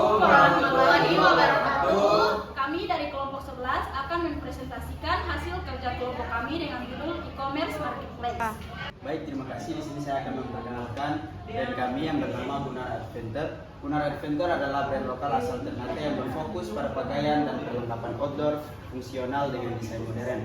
Assalamualaikum warahmatullahi wabarakatuh. Kami dari kelompok 11 akan mempresentasikan hasil kerja kelompok kami dengan judul e-commerce marketplace. Baik, terima kasih. Di sini saya akan memperkenalkan brand kami yang bernama Gunara Adventure. Gunara Adventure adalah brand lokal asal Ternate yang berfokus pada pakaian dan perlengkapan outdoor fungsional dengan desain modern.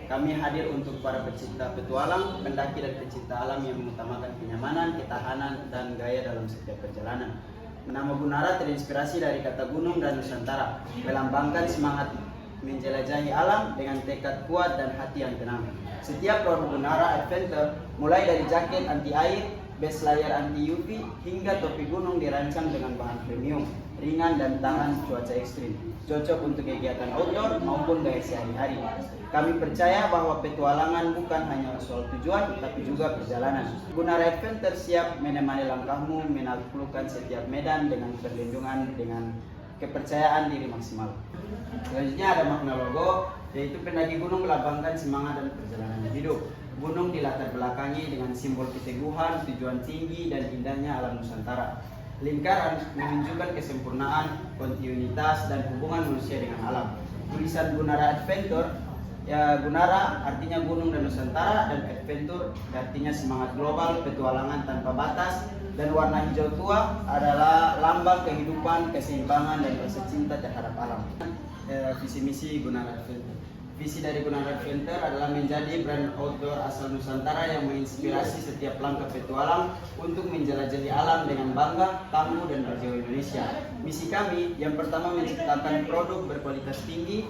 Kami hadir untuk para pecinta petualang, pendaki dan pecinta alam yang mengutamakan kenyamanan, ketahanan, dan gaya dalam setiap perjalanan. Nama Gunara terinspirasi dari kata gunung dan Nusantara, melambangkan semangat menjelajahi alam dengan tekad kuat dan hati yang tenang. Setiap produk Gunara Adventure, mulai dari jaket anti air, base layer anti UV, hingga topi gunung dirancang dengan bahan premium, ringan dan tahan cuaca ekstrim, cocok untuk kegiatan outdoor maupun gaya sehari-hari. Kami percaya bahwa petualangan bukan hanya soal tujuan, tapi juga perjalanan. Gunara Adventure siap menemani langkahmu menaklukkan setiap medan dengan perlindungan dengan kepercayaan diri maksimal. Selanjutnya ada makna logo, yaitu pendaki gunung melambangkan semangat dan perjalanan hidup. Gunung dilatar belakangi dengan simbol keteguhan, tujuan tinggi, dan indahnya alam Nusantara. Lingkaran menunjukkan kesempurnaan, kontinuitas, dan hubungan manusia dengan alam. Tulisan Gunara Adventure, ya Gunara artinya gunung dan Nusantara, dan Adventure artinya semangat global, petualangan tanpa batas, dan warna hijau tua adalah lambang kehidupan, keseimbangan, dan rasa cinta terhadap alam. Visi misi Gunara Adventure. Visi dari Gunara Adventure adalah menjadi brand outdoor asal Nusantara yang menginspirasi setiap langkah petualang untuk menjelajahi alam dengan bangga, tangguh, dan berjiwa Indonesia. Misi kami yang pertama menciptakan produk berkualitas tinggi,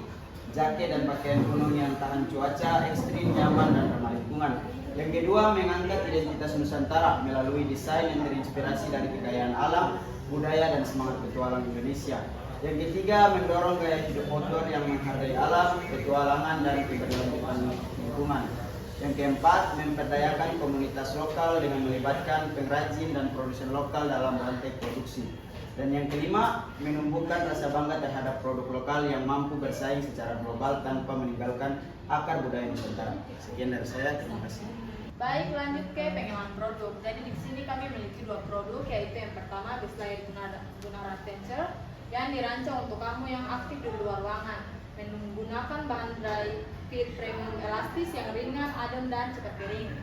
jaket dan pakaian gunung yang tahan cuaca ekstrim, nyaman, dan ramah lingkungan. Yang kedua, mengangkat identitas Nusantara melalui desain yang terinspirasi dari kekayaan alam, budaya, dan semangat petualang Indonesia. Yang ketiga, mendorong gaya hidup outdoor yang menghargai alam, petualangan, dan keberlanjutan lingkungan. Yang keempat, memperdayakan komunitas lokal dengan melibatkan pengrajin dan produsen lokal dalam rantai produksi. Dan yang kelima, menumbuhkan rasa bangga terhadap produk lokal yang mampu bersaing secara global tanpa meninggalkan akar budaya Nusantara. Sekian dari saya, terima kasih. Baik, lanjut ke pengenalan produk. Jadi di sini kami memiliki dua produk, yaitu yang pertama base layer Gunara Adventure yang dirancang untuk kamu yang aktif di luar ruangan, menggunakan bahan dry fit premium elastis yang ringan, adem, dan cepat kering.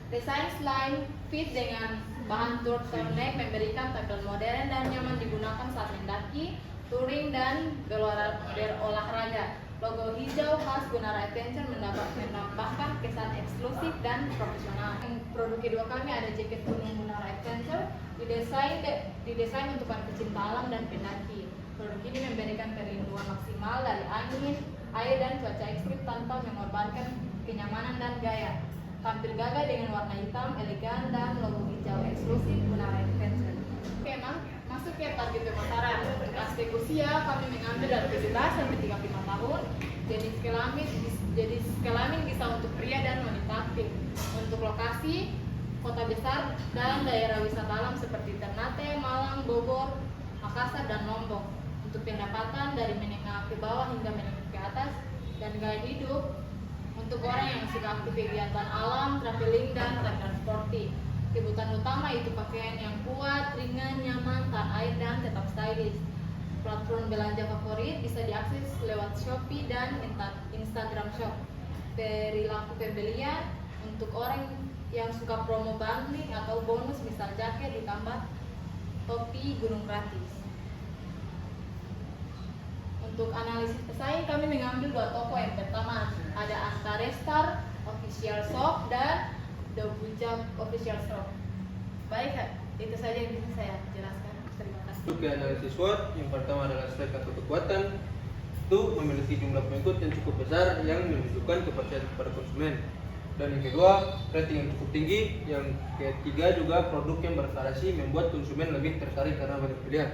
Desain slim fit dengan bahan turtleneck memberikan tampilan modern dan nyaman digunakan saat mendaki, touring, dan berolahraga. Logo hijau khas Gunara Adventure menambahkan kesan eksklusif dan profesional. Produk kedua kami ada jaket gunung Gunara Adventure, didesain untuk para pecinta alam dan pendaki. Produk ini memberikan perlindungan maksimal dari angin, air, dan cuaca ekstrim tanpa mengorbankan kenyamanan dan gaya. Tampil gagah dengan warna hitam, elegan, dan logo hijau eksklusif Gunara Adventure. Oke, masuk ke target pemasaran. Untuk aspek usia, kami mengambil dari 17 sampai 35 tahun. Jenis kelamin bisa untuk pria dan wanita aktif. Untuk lokasi, kota besar dan daerah wisata alam seperti Ternate, Malang, Bogor, Makassar, dan Lombok. Untuk pendapatan dari menengah ke bawah hingga menengah ke atas, dan gaya hidup untuk orang yang suka aktif kegiatan alam, traveling, dan transportasi. Kebutuhan utama itu pakaian yang kuat, ringan, nyaman, tahan air, dan tetap stylish. Platform belanja favorit bisa diakses lewat Shopee dan Instagram Shop. Perilaku pembelian untuk orang yang suka promo bundling atau bonus, misal jaket ditambah topi gunung gratis. Untuk analisis pesaing, kami mengambil dua toko. Yang pertama ada Antarestar Official Shop dan The Bujang Official Shop. Baik, itu saja yang bisa saya jelaskan. Terima kasih. Untuk analisis SWOT, yang pertama adalah strength atau kekuatan. Itu memiliki jumlah pengikut yang cukup besar yang menunjukkan kepercayaan kepada konsumen. Dan yang kedua, rating yang cukup tinggi. Yang ketiga juga produk yang bervariasi membuat konsumen lebih tertarik karena banyak pilihan.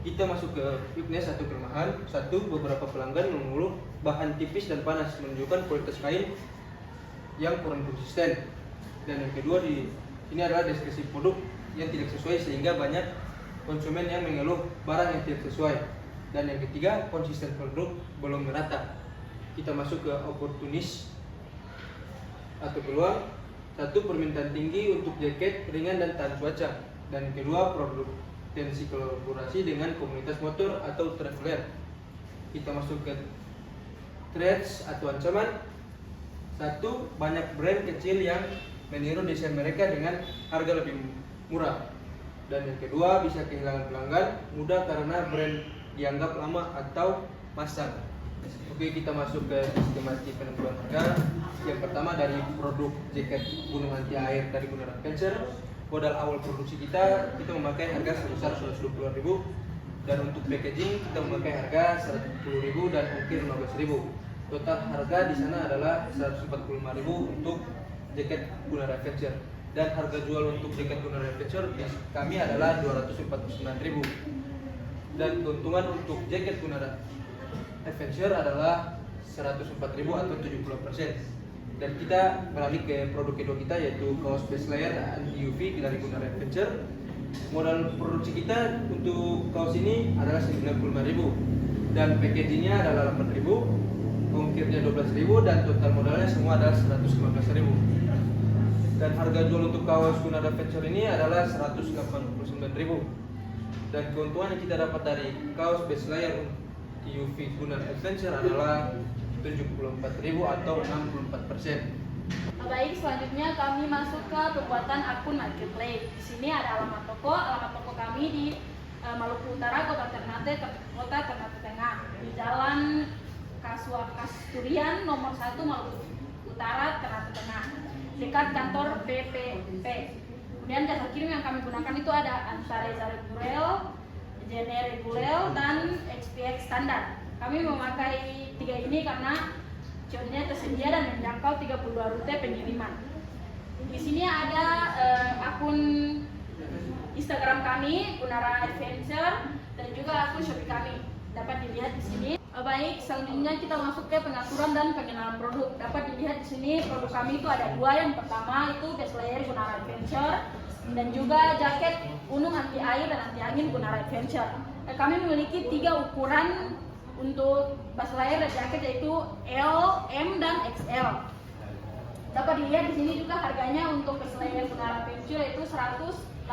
Kita masuk ke weakness atau kelemahan. Satu, beberapa pelanggan mengeluh bahan tipis dan panas, menunjukkan kualitas kain yang kurang konsisten. Dan yang kedua ini adalah deskripsi produk yang tidak sesuai sehingga banyak konsumen yang mengeluh barang yang tidak sesuai. Dan yang ketiga, konsisten produk belum merata. Kita masuk ke oportunis atau peluang. Satu, permintaan tinggi untuk jaket ringan dan tahan cuaca. Dan kedua, berpotensi kolaborasi dengan komunitas motor atau traveler. Kita masuk ke threats atau ancaman. Satu, banyak brand kecil yang meniru desain mereka dengan harga lebih murah. Dan yang kedua, bisa kehilangan pelanggan mudah karena brand dianggap lama atau masam. Oke, kita masuk ke sistematik penentuan harga. Yang pertama dari produk jaket gunung anti air dari Gunnar Adventure. Modal awal produksi kita memakai harga sebesar 120.000, dan untuk packaging kita memakai harga 110.000 dan ongkir 15.000. Total harga di sana adalah 145.000 untuk jaket Gunnar Adventure, dan harga jual untuk jaket Gunnar Adventure di kami adalah 249.000. Dan keuntungan untuk jaket Gunnar Adventure adalah 104.000 atau 70%. Dan kita beralih ke produk kedua kita, yaitu kaos base layer anti UV dari Gunnar Adventure. Modal produksi kita untuk kaos ini adalah 95.000 dan packagingnya adalah 8.000, ongkirnya 12.000, dan total modalnya semua adalah 115.000. Dan harga jual untuk kaos Gunnar Adventure ini adalah 189.000. Dan keuntungan yang kita dapat dari kaos base layer UV Gunnar Adventure adalah 74.000 atau 64%. Baik, selanjutnya kami masuk ke pembuatan akun marketplace. Di sini ada alamat toko kami di Maluku Utara, Kota Ternate Tengah, di Jalan Kasturian nomor 1 Maluku Utara, Ternate Tengah, dekat kantor BPP. Kemudian jasa kirim yang kami gunakan itu ada Antareza Reguler, Jene Reguler, dan XPX standar. Kami memakai 3 ini karena COD-nya tersedia dan menjangkau 32 rute pengiriman. Di sini ada akun Instagram kami, Gunnar Adventure, dan juga akun Shopee kami. Dapat dilihat di sini. Baik, selanjutnya kita masuk ke pengaturan dan pengenalan produk. Dapat dilihat di sini produk kami itu ada 2. Yang pertama itu base layer Gunnar Adventure dan juga jaket gunung anti air dan anti angin Gunnar Adventure. Kami memiliki 3 ukuran untuk base layer dan jaket, yaitu L, M, dan XL. Dapat dilihat di sini juga harganya untuk base layer Gunnar Adventure itu 189.000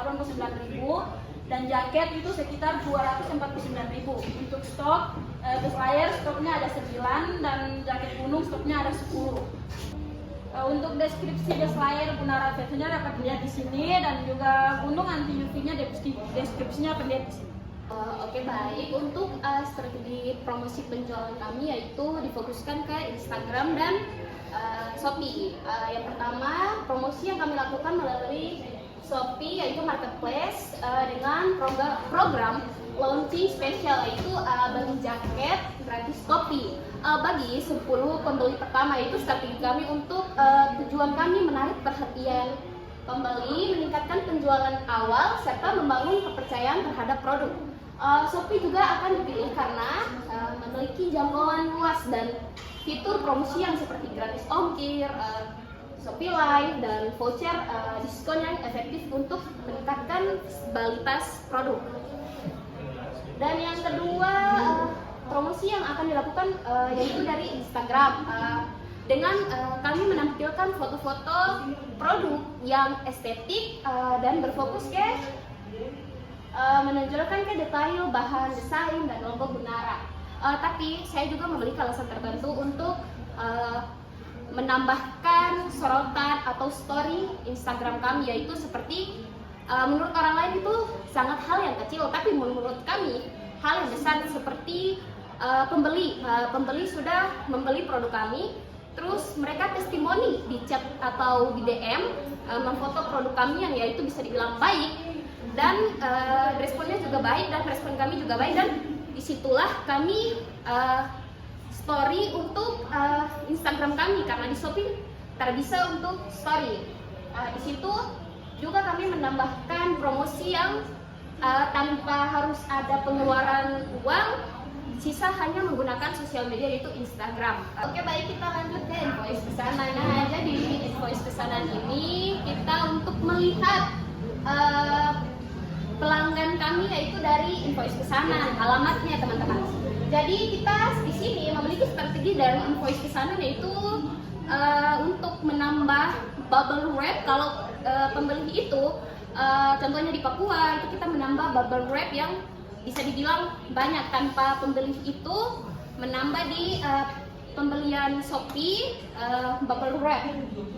dan jaket itu sekitar 249.000. Untuk stok base layer stoknya ada 9 dan jaket gunung stoknya ada 10. Untuk deskripsi base layer Gunnar Adventure dapat dilihat di sini, dan juga gunung anti UV-nya deskripsinya dapat dilihat di sini. Oke, baik. Untuk strategi promosi penjualan kami yaitu difokuskan ke Instagram dan Shopee. Yang pertama, promosi yang kami lakukan melalui Shopee yaitu marketplace dengan program launching spesial, yaitu bagi jaket gratis kopi bagi 10 pembeli pertama. Itu strategi kami untuk tujuan kami menarik perhatian pembeli, meningkatkan penjualan awal, serta membangun kepercayaan terhadap produk. Shopee juga akan dipilih karena memiliki jangkauan luas dan fitur promosi yang seperti gratis ongkir, Shopee Live, dan voucher diskon yang efektif untuk meningkatkan kualitas produk. Dan yang kedua, promosi yang akan dilakukan yaitu dari Instagram. Dengan kami menampilkan foto-foto produk yang estetik dan berfokus ke menonjolkan ke detail bahan, desain, dan logo Gunnar. Tapi saya juga memiliki alasan tertentu untuk menambahkan sorotan atau story Instagram kami, yaitu seperti menurut orang lain itu sangat hal yang kecil, tapi menurut kami hal yang besar, seperti pembeli sudah membeli produk kami, terus mereka testimoni di chat atau di DM memfoto produk kami yang yaitu bisa dibilang baik, dan responnya juga baik dan respon kami juga baik, dan disitulah kami story untuk Instagram kami, karena di Shopee tidak bisa untuk story. Di situ juga kami menambahkan promosi yang tanpa harus ada pengeluaran uang, sisa hanya menggunakan sosial media yaitu Instagram. Oke, baik, kita lanjut ke invoice pesanan. Nah, jadi di invoice pesanan ini kita untuk melihat pelanggan kami yaitu dari invoice pesanan, alamatnya teman-teman. Jadi kita di sini memiliki strategi dari invoice pesanan, yaitu untuk menambah bubble wrap kalau pembeli itu contohnya di Papua itu kita menambah bubble wrap yang bisa dibilang banyak tanpa pembeli itu menambah di pembelian Shopee bubble wrap.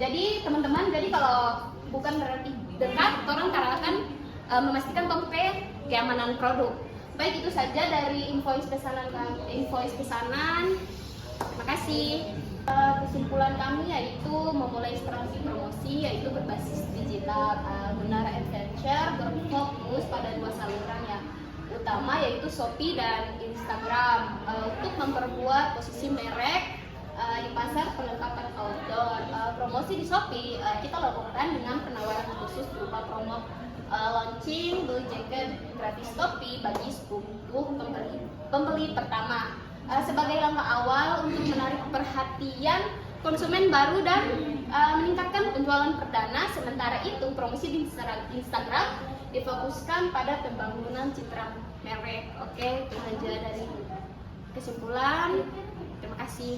Jadi teman-teman, jadi kalau bukan berarti dekat, orang akan memastikan kompe keamanan produk. Baik, itu saja dari invoice pesanan. Terima kasih. Kesimpulan kami yaitu memulai strategi promosi yaitu berbasis digital. Gunara Adventure berfokus pada dua saluran yang utama yaitu Shopee dan Instagram untuk memperkuat posisi merek di pasar perlengkapan outdoor. Promosi di Shopee kita lakukan dengan penawaran khusus berupa promo launching blue jacket gratis topi bagi 10 pembeli pertama sebagai langkah awal untuk menarik perhatian konsumen baru dan meningkatkan penjualan perdana. Sementara itu promosi di Instagram difokuskan pada pembangunan citra merek. Oke, itu saja dari kesimpulan. Terima kasih.